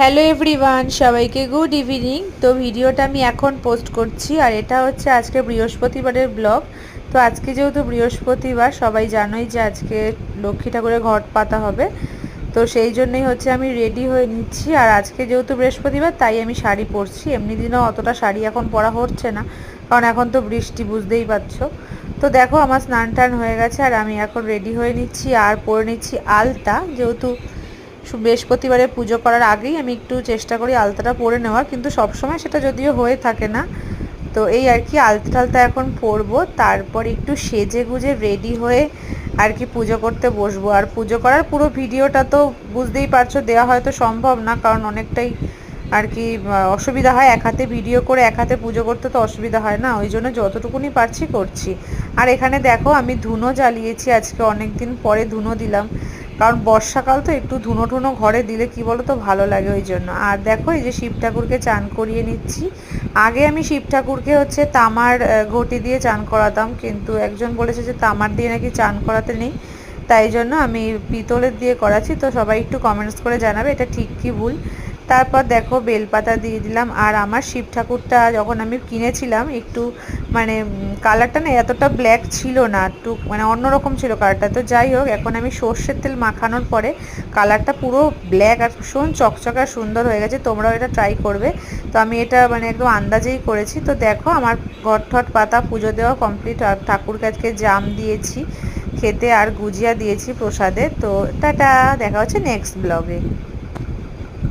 Hello everyone, সবাইকে good evening. তো ভিডিওটা আমি এখন পোস্ট করছি, আর এটা হচ্ছে আজকে বৃহস্পতিবারের ব্লগ। তো আজকে যেহেতু বৃহস্পতিবার, সবাই জানোই যে আজকে লক্ষ্মী ঠাকুরের ঘট পাতা হবে। তো সেই জন্যই হচ্ছে আমি রেডি হয়ে নিচ্ছি। আর আজকে যেহেতু বৃহস্পতিবার, তাই আমি শাড়ি পরছি। এমনি দিনও অতটা শাড়ি এখন পরা হচ্ছে না, কারণ এখন তো বৃষ্টি, বুঝতেই পারছো। তো দেখো, আমার স্নান টান হয়ে গেছে, আর আমি এখন রেডি হয়ে নিচ্ছি আর পরে নিচ্ছি আলতা। যেহেতু বৃহস্পতিবারে পুজো করার আগেই আমি একটু চেষ্টা করি আলতাটা পরে নেওয়ার, কিন্তু সবসময় সেটা যদিও হয়ে থাকে না। তো এই আর কি, আলতা টালতা এখন পরবো, তারপর একটু সেজে গুজে রেডি হয়ে আর কি পুজো করতে বসবো। আর পুজো করার পুরো ভিডিওটা তো বুঝতেই পারছো দেওয়া হয়তো সম্ভব না, কারণ অনেকটাই আর কি অসুবিধা হয়। এক হাতে ভিডিও করে এক হাতে পুজো করতে তো অসুবিধা হয় না, ওই জন্য যতটুকুনি পারছি করছি। আর এখানে দেখো, আমি ধুনো জ্বালিয়েছি, আজকে অনেক দিন পরে ধুনো দিলাম, কারণ বর্ষাকাল তো একটু ধুনো টুনো ঘরে দিলে কি বলো তো ভালো লাগে, ওই জন্য। আর দেখো, এই যে শিব ঠাকুরকে চান করিয়ে নিচ্ছি। আগে আমি শিব ঠাকুরকে হচ্ছে তামার ঘটি দিয়ে চান করাতাম, কিন্তু একজন বলেছে যে তামার দিয়ে নাকি চান করাতে নেই, তাই জন্য আমি পিতলের দিয়ে করাচ্ছি। তো সবাই একটু কমেন্টস করে জানাবে এটা ঠিক কি ভুল। তারপর দেখো, বেলপাতা দিয়ে দিলাম। আর আমার শিব ঠাকুরটা যখন আমি কিনেছিলাম, একটু মানে কালারটা না এতটা ব্ল্যাক ছিল না, একটু মানে অন্যরকম ছিল কালারটা। তো যাই হোক, এখন আমি সর্ষের তেল মাখানোর পরে কালারটা পুরো ব্ল্যাক আর ভীষণ চকচকে আর সুন্দর হয়ে গেছে। তোমরাও এটা ট্রাই করবে। তো আমি এটা মানে একদম আন্দাজেই করেছি। তো দেখো, আমার ঘট ঠট পাতা পুজো দেওয়া কমপ্লিট। আর ঠাকুরকে আজকে জাম দিয়েছি খেতে, আর গুজিয়া দিয়েছি প্রসাদে। তো টাটা, দেখা হচ্ছে নেক্সট ব্লগে।